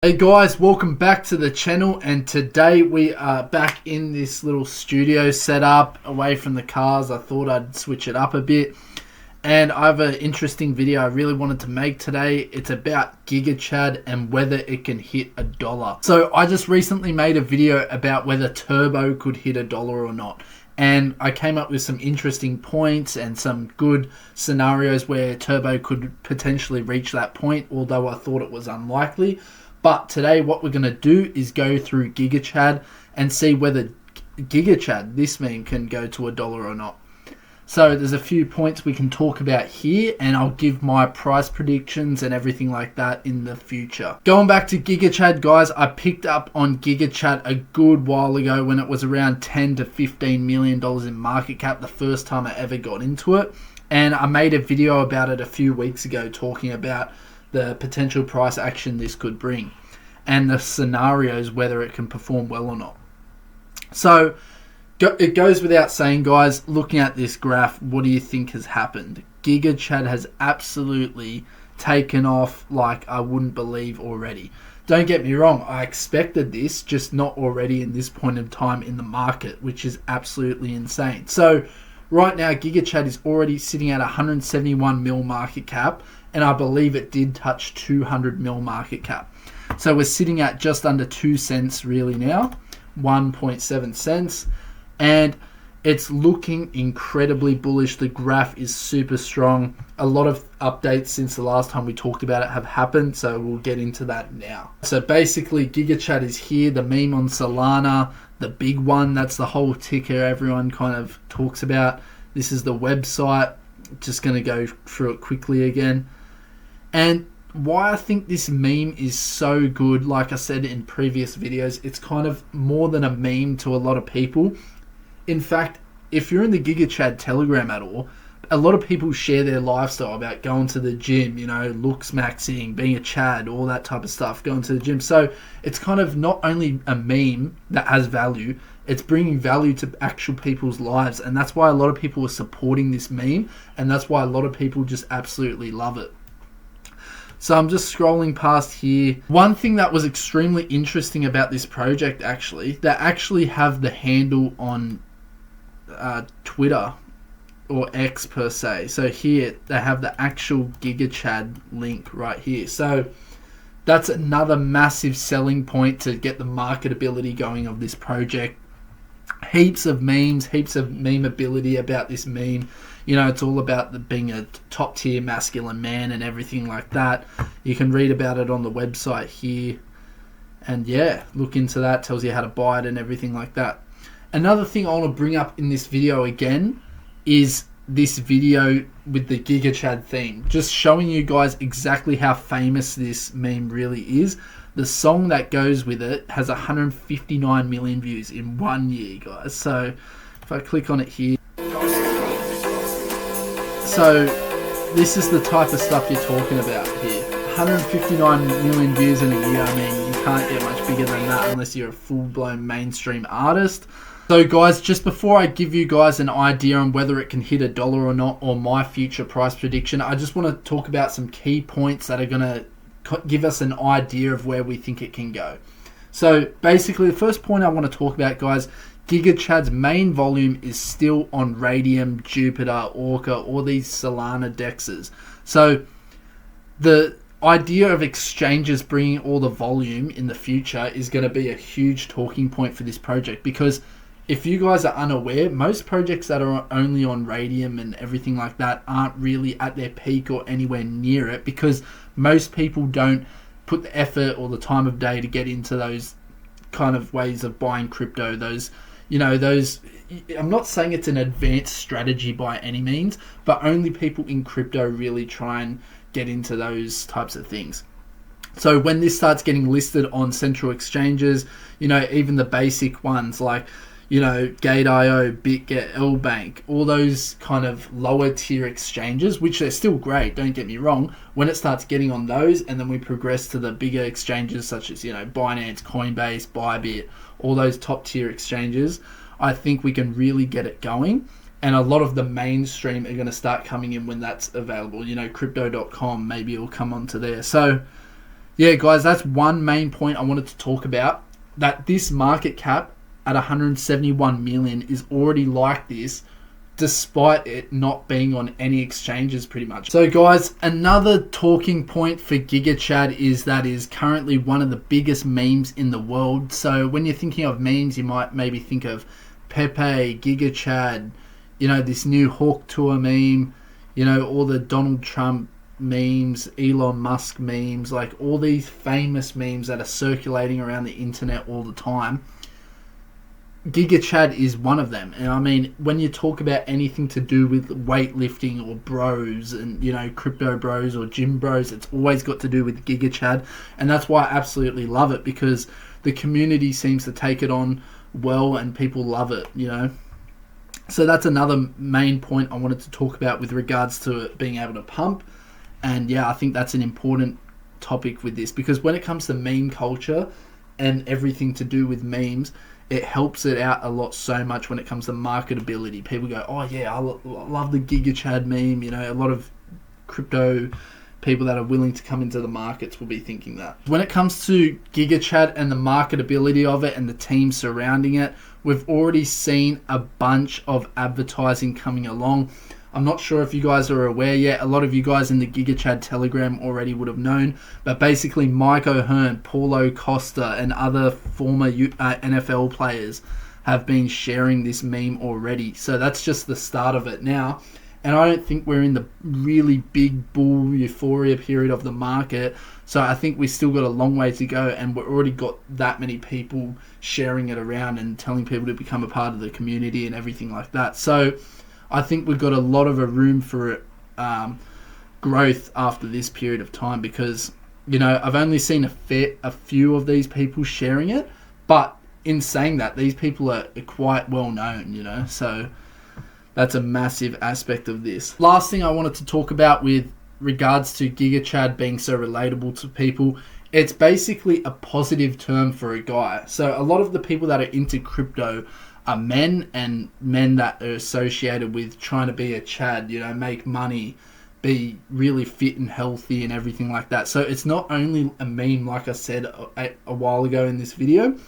Hey guys, welcome back to the channel, and today we are back in this little studio setup away from the cars. I thought I'd switch it up a bit, and I have an interesting video I really wanted to make today. It's about GIGACHAD and whether it can hit $1. So I just recently made a video about whether Turbo could hit $1 or not, and I came up with some interesting points and some good scenarios where Turbo could potentially reach that point, although I thought it was unlikely. But today what we're going to do is go through GIGACHAD and see whether GIGACHAD, this meme, can go to $1 or not. So there's a few points we can talk about here, and I'll give my price predictions and everything like that in the future. Going back to GIGACHAD, guys, I picked up on GIGACHAD a good while ago when it was around $10 to $15 million in market cap, the first time I ever got into it. And I made a video about it a few weeks ago talking about the potential price action this could bring and the scenarios whether it can perform well or not. So it goes without saying, guys, looking at this graph, what do you think has happened? GIGACHAD has absolutely taken off like I wouldn't believe already. Don't get me wrong, I expected this, just not already in this point in time in the market, which is absolutely insane. So right now GIGACHAD is already sitting at 171 mil market cap, and I believe it did touch 200 mil market cap. So we're sitting at just under 2 cents really now, 1.7 cents, and it's looking incredibly bullish. The graph is super strong. A lot of updates since the last time we talked about it have happened, so we'll get into that now. So basically GIGACHAD is here, the meme on Solana, the big one, that's the whole ticker everyone kind of talks about. This is the website. Just going to go through it quickly again. And why I think this meme is so good, like I said in previous videos, it's kind of more than a meme to a lot of people. In fact, if you're in the GIGACHAD Telegram at all, a lot of people share their lifestyle about going to the gym, you know, looks maxing, being a Chad, all that type of stuff, going to the gym. So it's kind of not only a meme that has value, it's bringing value to actual people's lives. And that's why a lot of people are supporting this meme. And that's why a lot of people just absolutely love it. So I'm just scrolling past here. One thing that was extremely interesting about this project, actually, they actually have the handle on Twitter or X per se. So here they have the actual GIGACHAD link right here. So that's another massive selling point to get the marketability going of this project. Heaps of memes, heaps of memeability about this meme. You know, it's all about being a top tier masculine man and everything like that. You can read about it on the website here. And yeah, look into that. Tells you how to buy it and everything like that. Another thing I want to bring up in this video again is this video with the GIGACHAD theme. Just showing you guys exactly how famous this meme really is. The song that goes with it has 159 million views in 1 year, guys. So if I click on it here. So this is the type of stuff you're talking about here. 159 million views in a year. I mean, you can't get much bigger than that unless you're a full-blown mainstream artist. So guys, just before I give you guys an idea on whether it can hit $1 or not, or my future price prediction, I just want to talk about some key points that are going to give us an idea of where we think it can go. So basically, the first point I want to talk about, guys, GIGACHAD's main volume is still on Radium, Jupiter, Orca, all these Solana dexes. So the idea of exchanges bringing all the volume in the future is going to be a huge talking point for this project, because if you guys are unaware, most projects that are only on Radium and everything like that aren't really at their peak or anywhere near it, because most people don't put the effort or the time of day to get into those kind of ways of buying crypto. Those, you know, those, I'm not saying it's an advanced strategy by any means, but only people in crypto really try and get into those types of things. So when this starts getting listed on central exchanges, you know, even the basic ones like, you know, Gate.io, BitGet, LBank, all those kind of lower tier exchanges, which are still great, don't get me wrong, when it starts getting on those, and then we progress to the bigger exchanges such as, you know, Binance, Coinbase, Bybit, all those top tier exchanges, I think we can really get it going. And a lot of the mainstream are going to start coming in when that's available. You know, crypto.com, maybe it'll come onto there. So Yeah, guys, that's one main point I wanted to talk about. That this market cap at 171 million is already like this, despite it not being on any exchanges pretty much. So guys, another talking point for GigaChad is that is currently one of the biggest memes in the world. So when you're thinking of memes, you might maybe think of Pepe, GigaChad, you know, this new Hawk Tour meme, you know, all the Donald Trump memes, Elon Musk memes, like all these famous memes that are circulating around the internet all the time. GigaChad is one of them. And I mean, when you talk about anything to do with weightlifting or bros and, you know, crypto bros or gym bros, it's always got to do with GigaChad. And that's why I absolutely love it, because the community seems to take it on well and people love it, you know. So that's another main point I wanted to talk about with regards to it being able to pump. And yeah, I think that's an important topic with this, because when it comes to meme culture and everything to do with memes, it helps it out a lot so much when it comes to marketability. People go, oh yeah, I love the GigaChad meme. You know, a lot of crypto people that are willing to come into the markets will be thinking that. When it comes to GigaChad and the marketability of it and the team surrounding it, we've already seen a bunch of advertising coming along. I'm not sure if you guys are aware yet. A lot of you guys in the GigaChad Telegram already would have known. But basically, Mike O'Hearn, Paulo Costa, and other former NFL players have been sharing this meme already. So that's just the start of it now. And I don't think we're in the really big bull euphoria period of the market. So I think we still got a long way to go. And we've already got that many people sharing it around and telling people to become a part of the community and everything like that. So I think we've got a lot of a room for growth after this period of time, because, you know, I've only seen a few of these people sharing it, but in saying that, these people are quite well known, you know, so that's a massive aspect of this. Last thing I wanted to talk about with regards to GigaChad being so relatable to people, it's basically a positive term for a guy. So a lot of the people that are into crypto are men, and men that are associated with trying to be a Chad, you know, make money, be really fit and healthy and everything like that. So it's not only a meme, like I said a while ago in this video,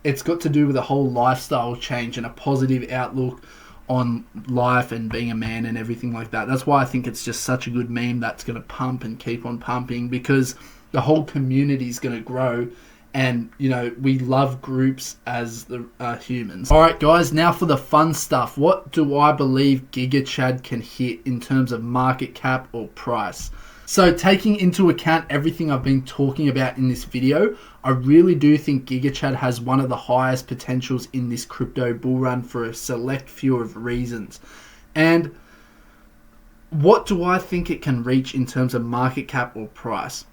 it's got to do with a whole lifestyle change and a positive outlook on life and being a man and everything like that. That's why I think it's just such a good meme that's going to pump and keep on pumping, because the whole community is going to grow. And, you know, we love groups as the humans. Alright guys, now for the fun stuff. What do I believe GigaChad can hit in terms of market cap or price? So taking into account everything I've been talking about in this video, I really do think GigaChad has one of the highest potentials in this crypto bull run for a select few of reasons. And what do I think it can reach in terms of market cap or price?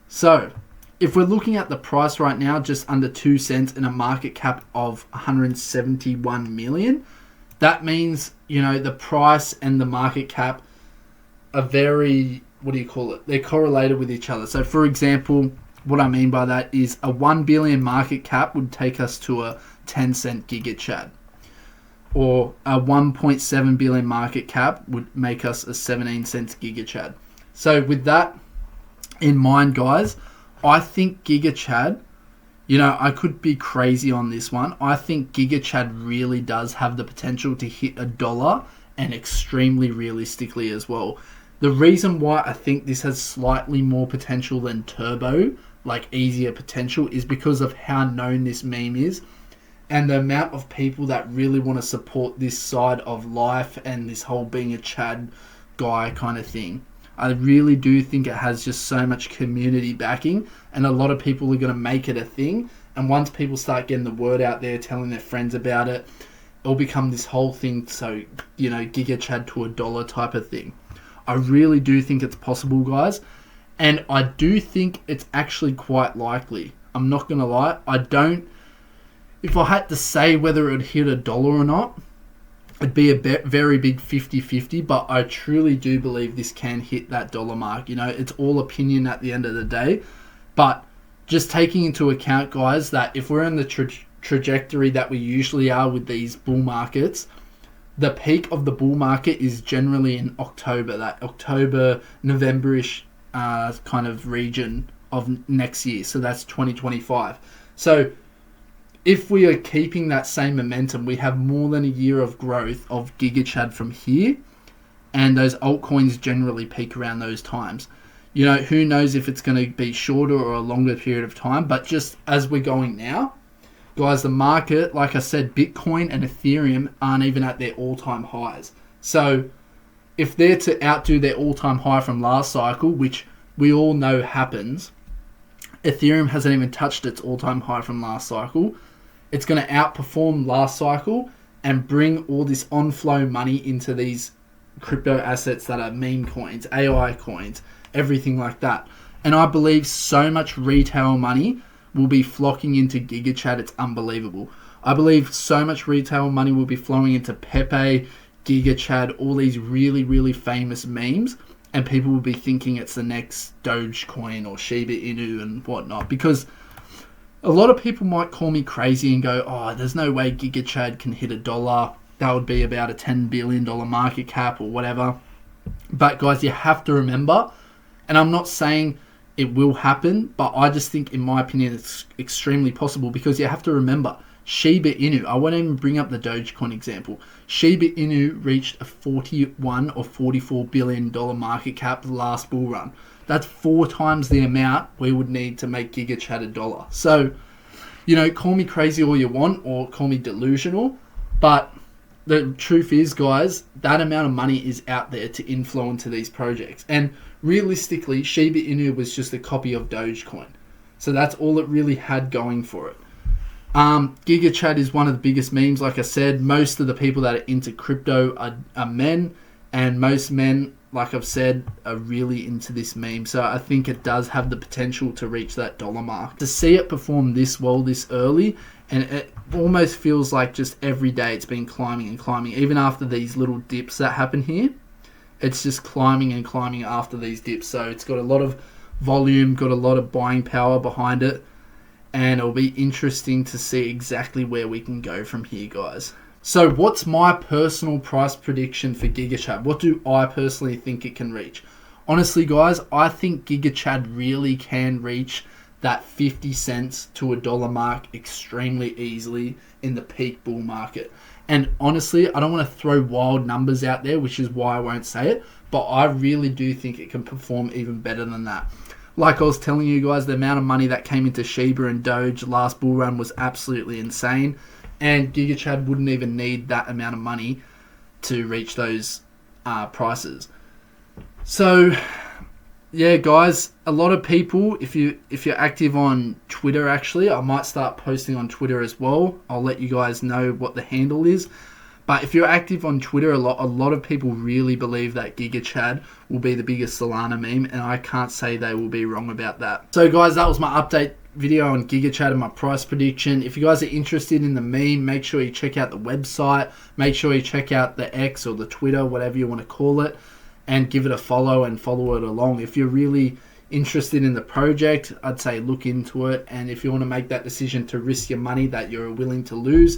So if we're looking at the price right now, just under 2 cents and a market cap of 171 million, that means, you know, the price and the market cap are very, what do you call it? They're correlated with each other. So for example, what I mean by that is a 1 billion market cap would take us to a 10-cent GigaChad. Or a 1.7 billion market cap would make us a 17-cent GigaChad. So with that in mind, guys, I think GigaChad, you know, I could be crazy on this one. I think GigaChad really does have the potential to hit $1, and extremely realistically as well. The reason why I think this has slightly more potential than Turbo, like easier potential, is because of how known this meme is and the amount of people that really want to support this side of life and this whole being a Chad guy kind of thing. I really do think it has just so much community backing, and a lot of people are going to make it a thing. And once people start getting the word out there, telling their friends about it, it'll become this whole thing. So, you know, GigaChad to $1 type of thing. I really do think it's possible, guys. And I do think it's actually quite likely. I'm not going to lie. If I had to say whether it would hit $1 or not, it'd be a very big 50-50, but I truly do believe this can hit that $1 mark. You know, it's all opinion at the end of the day. But just taking into account, guys, that if we're in the trajectory that we usually are with these bull markets, the peak of the bull market is generally in October, that October, November-ish kind of region of next year. So that's 2025. So if we are keeping that same momentum, we have more than a year of growth of GigaChad from here. And those altcoins generally peak around those times. You know, who knows if it's going to be shorter or a longer period of time. But just as we're going now, guys, the market, like I said, Bitcoin and Ethereum aren't even at their all-time highs. So if they're to outdo their all-time high from last cycle, which we all know happens, Ethereum hasn't even touched its all-time high from last cycle. It's going to outperform last cycle and bring all this on-flow money into these crypto assets that are meme coins, AI coins, everything like that. And I believe so much retail money will be flocking into GigaChad. It's unbelievable. I believe so much retail money will be flowing into Pepe, GigaChad, all these really, really famous memes. And people will be thinking it's the next Dogecoin or Shiba Inu and whatnot. Because a lot of people might call me crazy and go, oh, there's no way GigaChad can hit $1. That would be about a $10 billion market cap or whatever. But guys, you have to remember, and I'm not saying it will happen, but I just think, in my opinion, it's extremely possible, because you have to remember, Shiba Inu, I won't even bring up the Dogecoin example. Shiba Inu reached a $41 or $44 billion market cap the last bull run. That's 4 times the amount we would need to make GigaChad $1. So, you know, call me crazy all you want or call me delusional, but the truth is, guys, that amount of money is out there to inflow into these projects. And realistically, Shiba Inu was just a copy of Dogecoin. So that's all it really had going for it. GigaChad is one of the biggest memes. Like I said, most of the people that are into crypto are men. And most men, like I've said, are really into this meme. So I think it does have the potential to reach that dollar mark. To see it perform this well this early, and it almost feels like just every day it's been climbing and climbing. Even after these little dips that happen here, it's just climbing and climbing after these dips. So it's got a lot of volume, got a lot of buying power behind it. And it'll be interesting to see exactly where we can go from here, guys. So what's my personal price prediction for GigaChad? What do I personally think it can reach? Honestly, guys, I think GigaChad really can reach that 50 cents to $1 mark extremely easily in the peak bull market. And honestly, I don't want to throw wild numbers out there, which is why I won't say it, but I really do think it can perform even better than that. Like I was telling you guys, the amount of money that came into Shiba and Doge last bull run was absolutely insane. And GigaChad wouldn't even need that amount of money to reach those prices. So, yeah, guys, a lot of people, if you're active on Twitter, actually, I might start posting on Twitter as well. I'll let you guys know what the handle is. But if you're active on Twitter, a lot of people really believe that GigaChad will be the biggest Solana meme, and I can't say they will be wrong about that. So, guys, that was my update video on GigaChad and my price prediction. If you guys are interested in the meme, make sure you check out the website. Make sure you check out the X or the Twitter, whatever you want to call it, and give it a follow and follow it along. If you're really interested in the project, I'd say look into it. And if you want to make that decision to risk your money that you're willing to lose,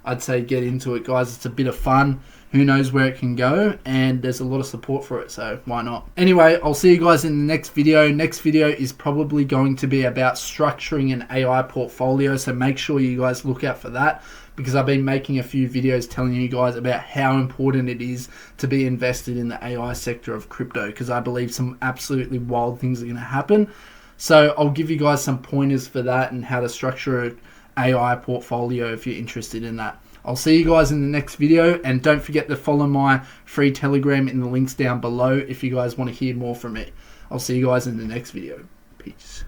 I'd say get into it, guys. It's a bit of fun. Who knows where it can go, and there's a lot of support for it, so why not? Anyway, I'll see you guys in the next video. Next video is probably going to be about structuring an AI portfolio, so make sure you guys look out for that, because I've been making a few videos telling you guys about how important it is to be invested in the AI sector of crypto, because I believe some absolutely wild things are going to happen. So I'll give you guys some pointers for that and how to structure an AI portfolio if you're interested in that. I'll see you guys in the next video, and don't forget to follow my free Telegram in the links down below if you guys want to hear more from me. I'll see you guys in the next video. Peace.